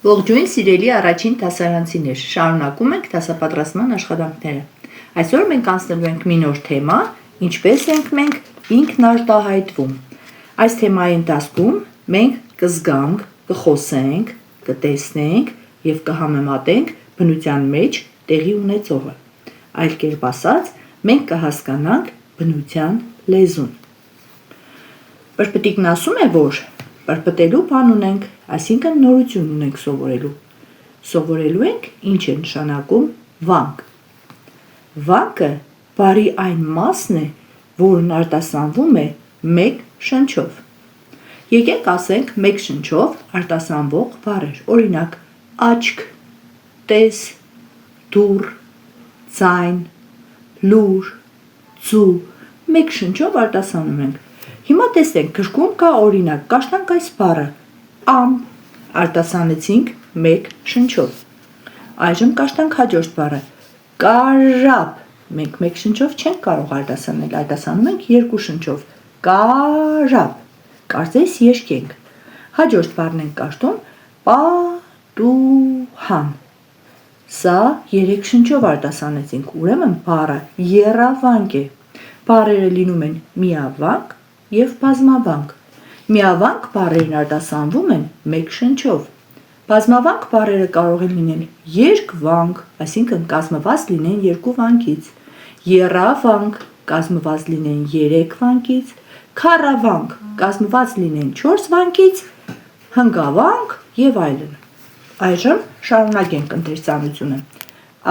Ողջույն սիրելի առաջին դասարանցիներ, շարունակում ենք դասապատրաստման աշխատանքները։ Այսօր մենք անցնելու ենք մի նոր թեմա, ինչպես ենք մենք ինքնարտահայտվում։ Այս թեմայի ընթացքում մենք կզգանք, կխոսենք, կտեսնենք և կհամեմատենք բնության մեջ տեղի ունեցողը։ Այլ կերպ ասած, մենք կհասկանանք բնության լեզուն։ Պրպտիկն ասում է, որ պրպտելու բան ունենք, այսինքն նորություն ունենք սովորելու։ Սովորելու ենք ինչ է նշանակում վանք։ Վանքը բառի այն մասն է, որն արտասանվում է մեկ շնչով։ Եկեք ասենք մեկ շնչով արտասանվող բառեր, օրինակ աչք, տես, դուռ, ձայն, լուր, ձու, մեկ շնչով արտասանում ենք։ Հիմա տեսենք, գրքում կա օրինակ, կաշտանք այս բառը, ամպ արտասանեցինք մեկ շնչով։ Այժմ կաշտանք հաջորդ բառը, կարապ, մենք մեկ շնչով չենք կարող արտասանել, արտասանում ենք երկու շնչով, կարապ, կարծես երգենք։ Հաջորդ բառն ենք կաշտում, պատուհան։ Սա երեք շնչով արտասանեցինք, ուրեմն բառը եռավանք է։ Բառերը լինում են միավանք և բազմավանք։ Միավանք բառերն արտասանվում են մեկ շնչով։ Բազմավանք բառերը կարող են լինել երկվանք, այսինքն կազմված լինեն երկու վանքից, եռավանք կազմված լինեն երեք վանքից, քառավանք կազմված լինեն չորս վանքից, հնգավանք և այլն։ Այժմ շարունակենք ընթերցանությունը։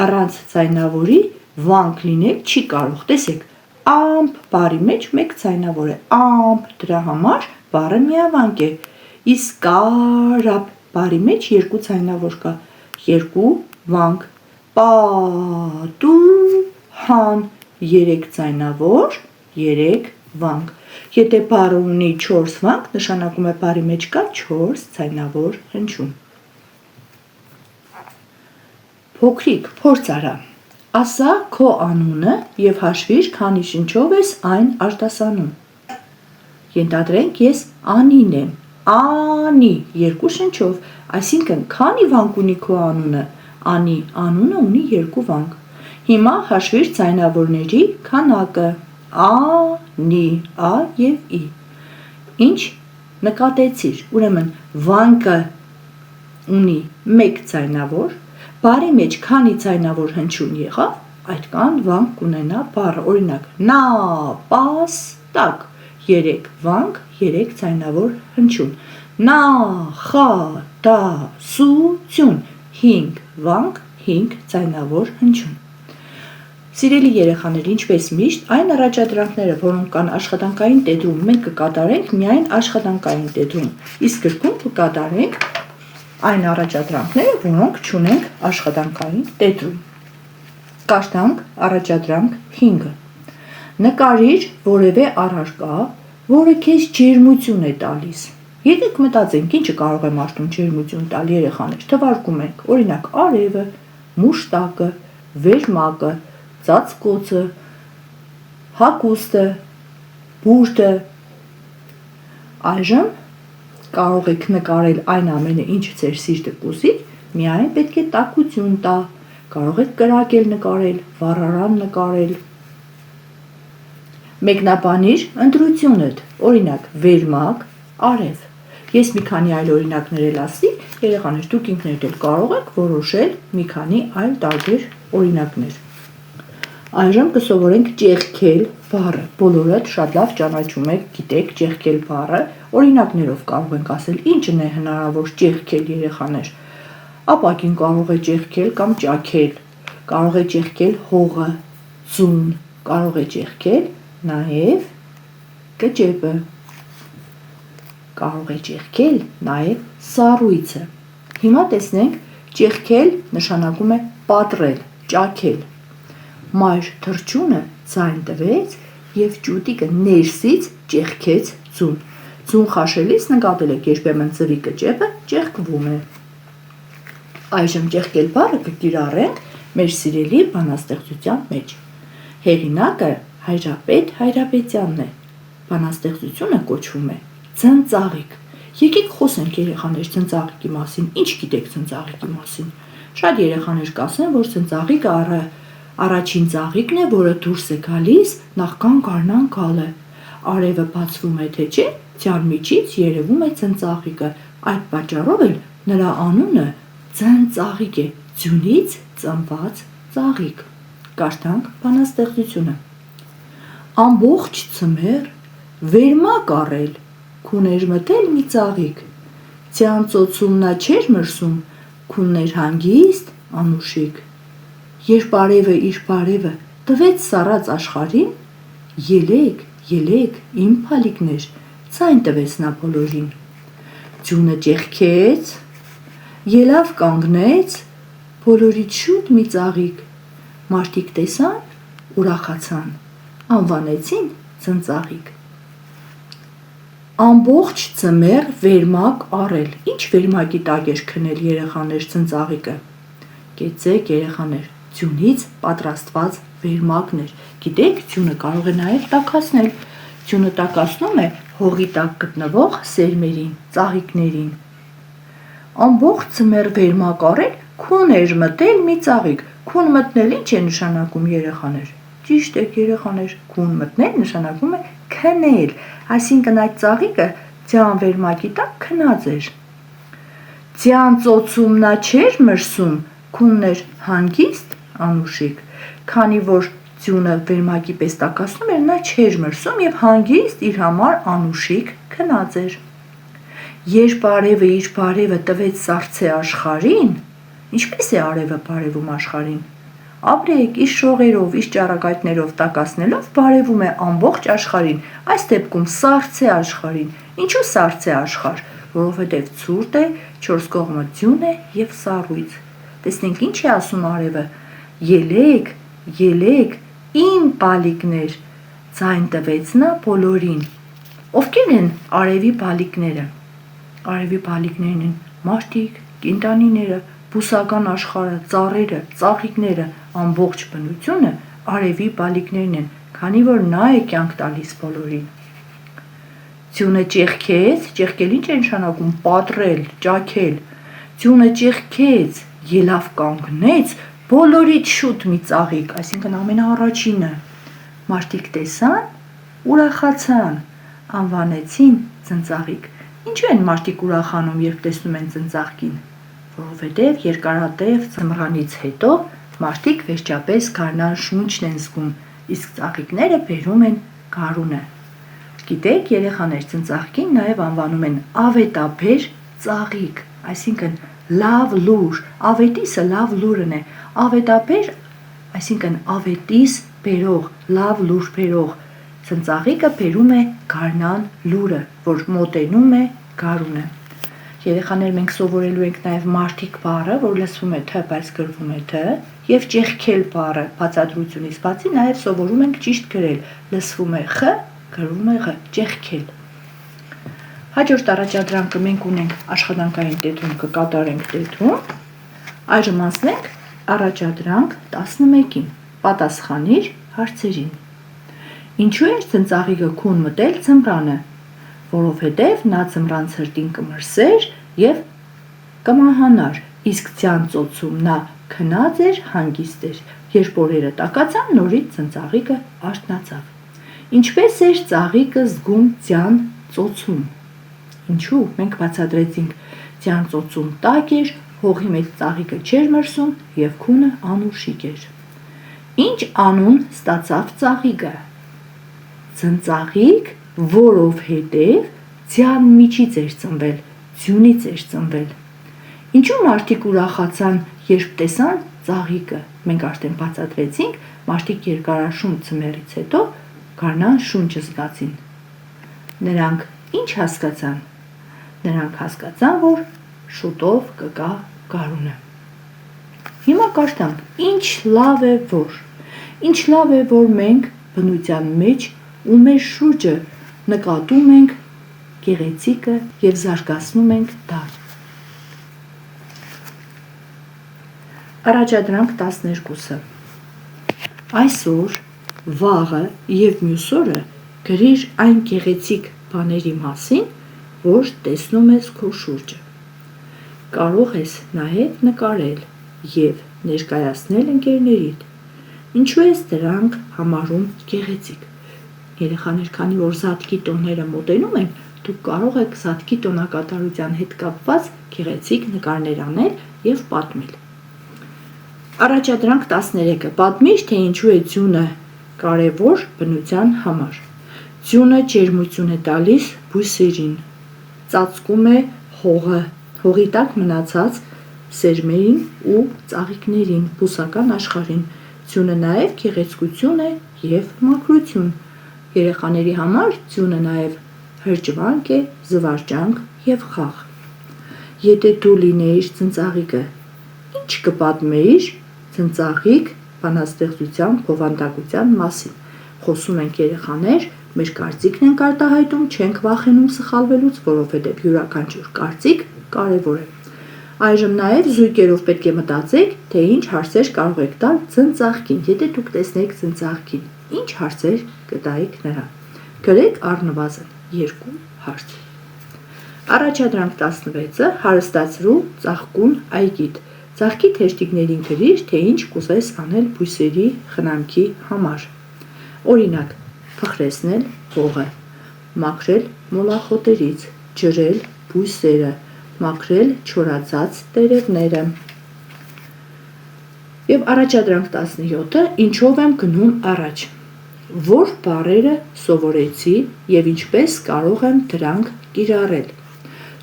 Առանց ձայնավորի վանք լինել չի կարող, տեսեք, ամպ բառի մեջ մեկ ձայնավոր է, ամպ դրա համար բառը միավանք է, իսկ կարապ բառի մեջ երկու ձայնավոր կա, երկու վանք, պատուհան երեք ձայնավոր, երեք վանք։ Եթե բառը ունի 4 վանք, նշանակում է բառի մեջ կա 4 ձայնավոր հնչյուն։ Փոքրիկ, փորձ արա, ասա քո անունը և հաշվիր քանի շնչով ես այն արտասանում։ Ենթադրենք ես Անին եմ, Անի երկու շնչով, այսինքն քանի վանք ունի քո անունը, Անի անունը ունի երկու վանք։ Հիմա հաշվիր ձայնավորների քանակը, Անի, Ա և Ի։ Ինչ նկատեցիր, ուրեմն վանկը ունի մեկ ձայնավոր, բառի մեջ քանի ձայնավոր հնչյուն եղավ, այդքան վանք կունենա բառը, օրինակ նապաստակ, երեք վանք, երեք ձայնավոր հնչյուն, նախադասություն, 5 վանք, 5 ձայնավոր հնչյուն։ Սիրելի երեխաներ, ինչպես միշտ, այն առաջադրանքները, որոնք կան աշխատանքային տետրում, մենք կկատարենք միայն աշխատանքային տետրում, իսկ գրքում կկատարենք այն առաջադրանքները, որոնք չունենք աշխատանքային տետրում։ Կաշտանք առաջադրանք 5-ը։ Նկարիր որևէ առարկա, որը քեզ ջերմություն է տալիս։ Եկեք մտածենք, ինչը կարող է մարդուն ջերմություն տալ, երեխաներ, թվարկում ենք, օրինակ արևը, մուշտակը, վերմակը, ծածկոցը, հագուստը, բուրդը։ Այժմ կարող եք նկարել այն ամենը, ինչը ձեր սիրտը կուզի, միայն պետք է տաքություն տա, կարող եք կրակել նկարել, վառարան նկարել։ Մեկնաբանիր ընտրությունդ, օրինակ վերմակ, արև։ Ես մի քանի այլ օրինակներ էլ ասի, երեխաներ, դուք ինքներդ էլ կարող եք որոշել մի քանի այլ տարբեր օրինակներ։ Այժմ կսովորենք ճեղքել բառը, բոլորդ շատ լավ ճանաչում եք, գիտեք ճեղքել բառը, օրինակներով կարող ենք ասել, ինչն է հնարավոր ճեղքել երեխաներ։ Ապակին կարող է ճեղքել կամ ճաքել, կարող է ճեղքել հողը, ձուն, կարող է ճեղքել նաև կճեպը, կարող է ճեղքել նաև սառույցը։ Հիմա տեսնենք, ճեղքել նշանակում է պատռել, ճաքել։ Մայր թռչունը ձայն տվեց և ճուտիկը ներսից ճեղքեց ձուն։ Ձուն խաշելիս նկատել եք, երբեմն ձվի կճեպը ճեղքվում է։ Այժմ ճեղքել բառը կկիրառենք մեր սիրելի բանաստեղծության մեջ։ Հեղինակը Հայրապետ Հայրապետյանն է։ Բանաստեղծությունը կոչվում է Ձնծաղիկ Եկեք խոսենք երեխաներ ծնծաղիկի մասին, ինչ գիտեք ծնծաղիկի մասին։ Շատ երեխաներ կասեն, որ ծնծաղիկը առաջին ծաղիկն է, որը դուրս է գալիս նախքան գարնան գալը։ Արևը բացվում է, թե չէ, ձյան միջից երևում է ծնծաղիկը, այդ պատճառով էլ նրա անունը ծնծաղիկ է, ձյունից ծնված ծաղիկ։ Կարդանք բանաստեղծությունը։ Ամբողջ ցմեր վերմակ առել, քուներ մտել մի ծաղիկ, ձյան ծոցում նա չէր մրսում, քուններ հանգիստ անուշիկ։ Երբ արևը իր բարևը տվեց սառած աշխարհին, ելեք, ելեք, իմ փալիկներ, ձայն տվեց նա բոլորին։ Ձյունը ճեղքեց, ելավ կանգնեց, բոլորից շուտ մի ծաղիկ, մարդիկ տեսան, ուրախացան, անվանեցին ծնծաղիկ։ Ամբողջ ցմեր վերմակ առել։ Ինչ վերմակի տակ էր քնել երեխաներ ծնծաղիկը։ Կեցեք երեխաներ, ձյունից պատրաստված վերմակներ։ Գիտեք, ձյունը կարող է նաև տաքացնել։ Ձյունը տաքացնում է հողի տակ գտնվող սերմերին, ծաղիկներին։ Ամբողջ ցմեր վերմակ առել, քուն էր մտել մի ծաղիկ։ Քուն մտնել ինչ է նշանակում երեխաներ։ Ճիշտ է երեխաներ, քուն մտնել նշանակում է քնել, այսինքն այդ ծաղիկը ձյան վերմակի տակ քնած էր։ Ձյան ծոցում նա չէր մրսում, քուններ հանգիստ անուշիկ, քանի որ ձյունը վերմակի պես տաքացնում էր, նա չէր մրսում եւ հանգիստ իր համար անուշիկ քնած էր։ Երբ արևը իր բարևը տվեց սառցե աշխարհին, ինչպես է արևը բարևում աշխարհին։ Ապրեք իր շողերով, իր ճառագայթներով տաքացնելով բարևում է ամբողջ աշխարհին, այս դեպքում սառցե աշխարհին։ Ինչու սառցե աշխարհ, որովհետև ցուրտ է, 4 կողմը ձյուն է եւ սառույց։ Տեսնենք ինչ է ասում արևը. ելեք, ելեք, իմ բալիկներ, ձայն տվեց նա բոլորին։ Ովքեր են արևի բալիկները։ Արևի բալիկներն են մարդիկ, կենդանիները, բուսական աշխարհը, ծառերը, ծաղիկները, ամբողջ բնությունը արևի բալիկներն են, քանի որ նա է կյանք տալիս բոլորին։ Ձյունը ճեղքեց, ճեղքել ինչ է նշանակում պատռել, ճաքել։ Ձյունը ճեղքեց, ելավ կանգնեց, բոլորից շուտ մի ծաղիկ, այսինքն ամենաառաջինը։ Մարդիկ տեսան, ուրախացան, անվանեցին ծնծաղիկ։ Ինչու են մարդիկ ուրախանում, երբ տեսնում են ծնծաղկին։ Որովհետև երկարատև ձմռանից հետո մարդիկ վերջապես գարնան շունչն են զգում, իսկ ծաղիկները բերում են գարունը։ Գիտեք, երեխաներ, ծնծաղկին նաև անվանում են ավետաբեր ծաղիկ, այսինքն լավ լուր, ավետիսը լավ լուրն է, ավետաբեր, այսինքն ավետիս բերող, լավ լուր բերող, ծնծաղիկը բերում է գարնան լուրը, որ մոտենում է գարունը։ Երեխաներ, մենք սովորելու ենք նաև մարդիկ բառը, որ լսվում է թ, բայց գրվում է դ, եւ ճեղքել բառը բացատրությունից բացի նաև սովորում ենք ճիշտ գրել, լսվում է խ, գրվում է ղ, ճեղքել։ Հաջորդ առաջադրանքը մենք ունենք աշխատանքային տետրում, կկատարենք տետրում։ Այժմ անցնենք առաջադրանք 11-ին, պատասխանիր հարցերին։ Ինչու էր ծնծաղիկը քուն մտել ձմռանը, որովհետև նա ձմռան ցրտին կմրսեր եւ կմահանար, իսկ ձյան ծոցում նա քնած էր, հանգիստ էր, երբ օրերը տաքացան, նորից ծնծաղիկը արթնացավ։ Ինչպես էր ծաղիկը զգում ձյան ծոցում։ Ինչու՞, մենք բացատրեցինք, ձյան ծոցում տաք էր, հողի մեջ ծաղիկը չէր մրսում եւ քունը անուշիկ էր։ Ինչ անուն ստացավ ծաղիկը։ Ծնծաղիկ, որովհետև ձյան միջից էր ծնվել, ձյունից էր ծնվել։ Ինչու մարդիկ ուրախացան, երբ տեսան ծաղիկը։ Մենք արդեն բացատրեցինք, մարդիկ երկարաշուն ցմերից հետո գարնան շունչը զգացին։ Նրանք ինչ հասկացան։ Նրանք հասկացան, որ շուտով կգա գարունը։ Հիմա կարդանք. ինչ լավ է, որ մենք բնության մեջ ու մեր շուրջը նկատում ենք գեղեցիկը եւ զարգացնում ենք դա։ Առաջադրանք 12-ը։ Այսօր, վաղը եւ մյուս օրը գրիր այն գեղեցիկ բաների մասին, որ տեսնում ես քո շուրջը։ Կարող ես նաև նկարել և ներկայացնել ընկերներիդ։ Ինչու ես դրանք համարում գեղեցիկ։ Երեխաներ, քանի որ Զատկի տոները մոտենում են, դուք կարող եք Զատկի տոնակատարության հետ կապված գեղեցիկ նկարներ անել և պատմել։ Առաջադրանք 13-ը պատմիր, թե ինչու է ձյունը կարևոր բնության համար։ Ձյունը ջերմություն է տալիս բույսերին, ծածկում է հողը, հողի տակ մնացած սերմերին ու ծաղիկներին, բուսական աշխարհին։ Ձյունը նաև գեղեցկություն է և մաքրություն։ Երեխաների համար ձյունը նաև հրճվանք է, զվարճանք և խաղ։ Եթե դու լինեիր ծնծաղիկը, ինչ կպատմեիր ծնծաղիկ բանաստեղծության բովանդակության մասին։ Խոսում ենք երեխաներ, մեր կարծիքն ենք արտահայտում, չենք վախենում սխալվելուց, որովհետև յուրաքանչյուր կարծիք կարևոր է։ Այժմ նաև զույգերով պետք է մտածեք, թե ինչ հարցեր կարող եք տալ ծնծաղկին, եթե դուք տեսնեիք ծնծաղկին, ինչ հարցեր կտայիք նրան։ Գրեք առնվազն 2 հարց։ Առաջադրանք 16-ը հարստացրու ծաղկուն այգիդ։ Ծաղկի թերթիկներին գրիր, թե ինչ կուզես անել բույսերի խնամքի համար։ Օրինակ, փխրեցնել հողը, մաքրել մոլախոտերից, ջրել բույսերը, մաքրել չորացած տերևները։ Եվ առաջադրանք 17-ը ինչով եմ գնում առաջ։ Որ բառերը սովորեցի և ինչպես կարող եմ դրանք կիրառել։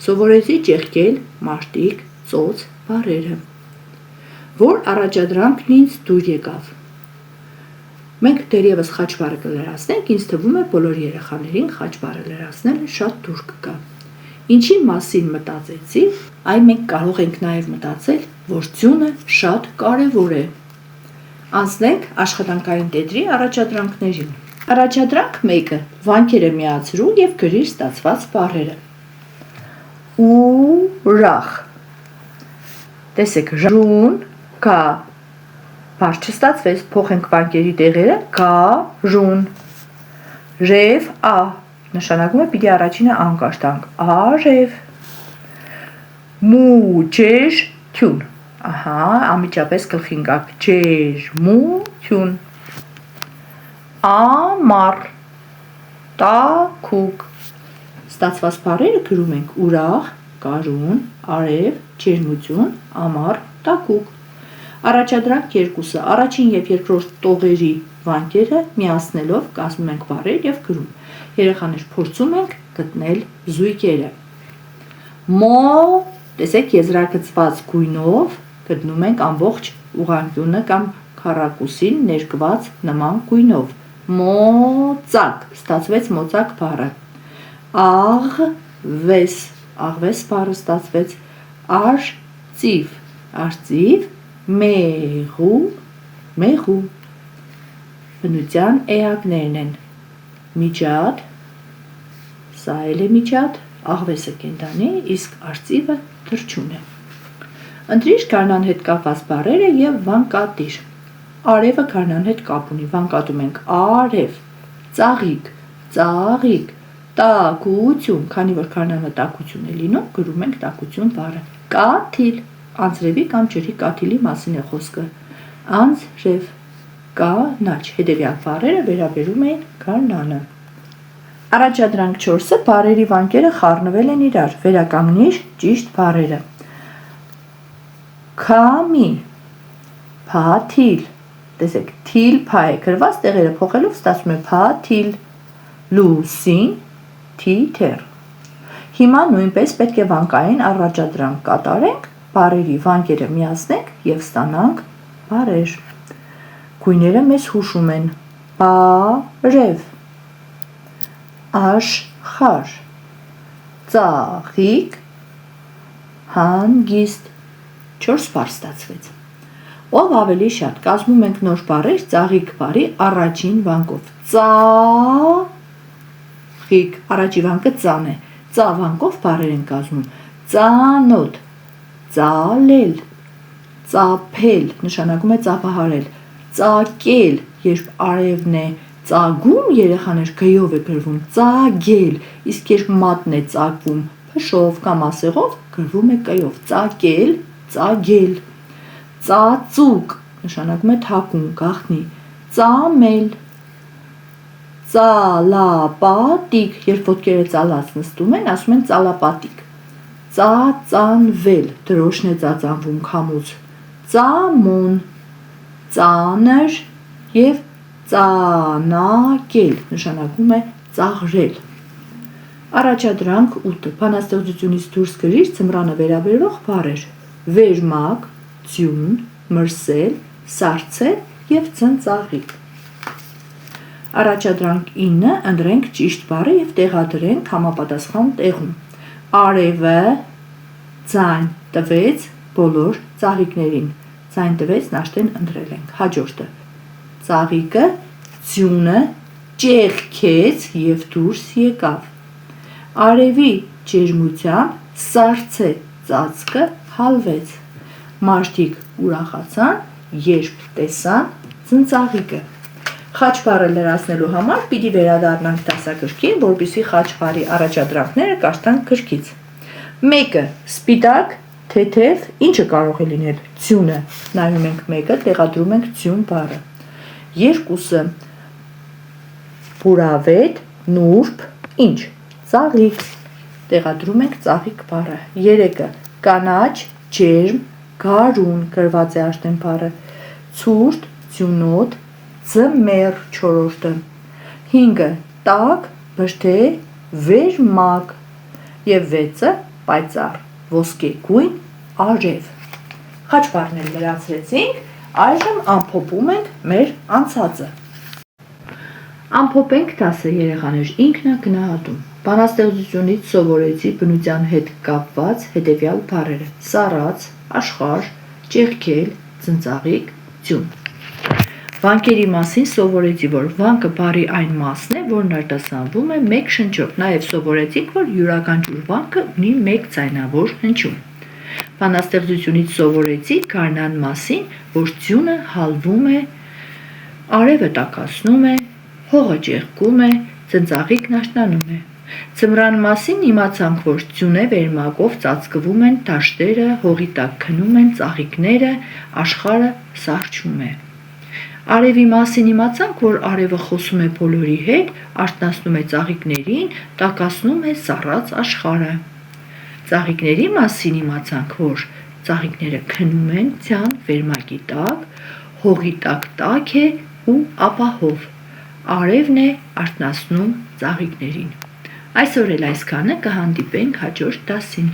Սովորեցի ճեղքել, մարտիկ, ծոց բառերը։ Որ առաջադրանքն ինձ դուր եկավ։ Մենք դեռևս խաչբառը կլրացնենք, ինձ թվում է բոլոր երեխաներին խաչբառը լրացնելը շատ դուր կգա։ Ինչի մասին մտածեցի, այ մենք կարող ենք նաև մտածել, որ ձյունը շատ կարևոր է։ Անցնենք աշխատանքային տետրի առաջադրանքներին։ Առաջադրանք 1-ը վանքերը միացրու և գրիր ստացված բառերը։ Ուրախ։ Տեսեք, ժուն, գա։ Բառ չստացվեց, փոխենք վանքերի տեղերը, գարուն։ Ռև, ա, նշանակում է պիտի առաջինը անկաշ տանք, արև։ Ջերմություն, ահա, անմիջապես գլխին գաք, ջերմություն։ Ամառ, տաքուկ։ Ստացված բառերը գրում ենք ուրախ, գարուն, արև, ջերմություն, ամառ, տաքուկ։ Առաջադրանք 2-ը առաջին և երկրորդ տողերի վանքերը միացնելով կազմում ենք բառեր և գրում։ Երեխաներ, փորձում ենք գտնել զույգերը։ Տեսեք, եզրագծված գույնով գտնում ենք ամբողջ ուղղանկյունը կամ քառակուսին ներկված նման գույնով։ Մոծակ, ստացվեց մոծակ բառը։ Աղվես, աղվես բառը ստացվեց։ Արծիվ, արծիվ, մեղու, մեղու։ Բնության էակներն են միջատ, սա էլ է միջատ, աղվեսը կենդանի, իսկ արծիվը թռչուն է։ Ընտրիր գարնան հետ կապված բառերը և վանկատիր։ Արևը գարնան հետ կապ ունի, վանկատում ենք արև, ծաղիկ, ծաղիկ, տաքություն, քանի որ գարնանը տաքություն է լինում, գրում ենք տաքություն բառը։ Կաթիլ, անձրևի կամ ջրի կաթիլի մասին է խոսքը։ Անձրև, կանաչ, հետևյալ բառերը վերաբերում են գարնանը։ Առաջադրանք 4-ը բառերի վանկերը խառնվել են իրար, վերականգնիր ճիշտ բառերը։ Քամի, փաթիլ, տեսեք, թիլ փա է գրված, տեղերը փոխելով ստացվում է փաթիլ, լուսին, թիթեռ։ Հիմա նույնպես պետք է վանկային առաջադրանք կատարենք, բառերի վանկերը միացնենք և ստանանք բառեր։ Գույները մեզ հուշում են բարև, աշխարհ, ծաղիկ, հանգիստ։ 4 բառ ստացվեց։ Ով ավելի շատ, կազմում ենք նոր բառեր ծաղիկ բառի առաջին վանկով։ Ծաղիկ, առաջի վանկը ծան է, ծա վանկով բառեր են կազմում։ Ծանոթ, ծալել, ծափել, նշանակում է ծափահարել, ծակել, երբ արևն է, Ծագում երեխաներ գ-ով է գրվում, ծագել, իսկ երբ մատն է ծագվում փշով կամ ասեղով, գրվում է կ-ով, ծակել, ծագել։ Ծածուկ նշանակում է թակուն, գաղտնի, ծամել։ Ծալապատիկ, երբ ոտքերը ծալած նստում են, ասում են ծալապատիկ։ Ծածանվել, դրոշն է ծածանվում քամուց, ծամոն, ծանր և ծանագել, նշանակում է ծաղրել։ Առաջադրանք 8. Բանաստեղծությունից դուրս գրիր ձմռանը վերաբերող բառեր՝ վերմակ, ձյուն, մրսել, սառցել և ծնծաղիկ։ Առաջադրանք 9. Ընտրենք ճիշտ բառը և տեղադրենք համապատասխան տեղում։ Արևը ձայն տվեց բոլոր ծաղիկներին, ձայն տվեց նաշտեն ընտրել ենք։ Հաջորդը ծաղիկը ձյունը ճեղքեց և դուրս եկավ։ Արևի ջերմությամբ սառցե ծածկը հալվեց։ Մարդիկ ուրախացան, երբ տեսան ծնծաղիկը։ Խաչբառը լրացնելու համար պիտի վերադառնանք դասագրքին, որպեսզի խաչբառի առաջադրանքները կարդանք գրքից։ 1. Սպիտակ, թեթև, ինչը կարող է լինել, ձյունը, նայում ենք 1-ը, տեղադրում ենք ձյուն բառը։ 2. Բուրավետ, նուրբ, ինչ, ծաղիկ, տեղադրում ենք ծաղիկ բառը։ 3. Կանաչ, ջերմ, գարուն, գրված է աշտեն բառը։ Ցուրտ, ձյունոտ, ձմեռ, 4. 5. Տաք, բրդե, վերմակ և 6. Պայծառ, ոսկեգույն, արև։ Խաչբառներ լրացրեցինք, այժմ ամփոփում ենք մեր անցածը։ Ամփոփենք դասը երեխաներ, ինքնագնահատում։ Բանաստեղծությունից սովորեցի բնության հետ կապված հետևյալ բառերը՝ սառած, աշխարհ, ճեղքել, ծնծաղիկ, ձյուն։ Վանքերի մասին սովորեցի, որ վանկը բառի այն մասն է, որն արտասանվում է մեկ շնչով։ Նաև սովորեցինք, որ յուրաքանչյուր վանքը ունի մեկ ձայնավոր հնչյուն։ Բանաստեղծությունից սովորեցի գարնան մասին, որ ձյունը հալվում է, արևը տաքացնում է, հողը ճեղքում է, ծնծաղիկն աշնանում է։ Ձմռան մասին իմացանք, որ ձյունե վերմակով ծածկվում են դաշտերը, հողի տակ քնում են ծաղիկները, աշխարհը սառչում է։ Արևի մասին իմացանք, որ արևը խոսում է բոլորի հետ, արթնացնում է ծաղիկներին, տաքացնում է սառած աշխարհը։ Ծաղիկների մասին իմացանք, որ ծաղիկները քնում են ձյան վերմակի տակ, հողի տակ տաք է ու ապահով, արևն է արթնացնում ծաղիկներին։ Այսօր էլ այսքանը, կհանդիպենք հաջորդ դասին։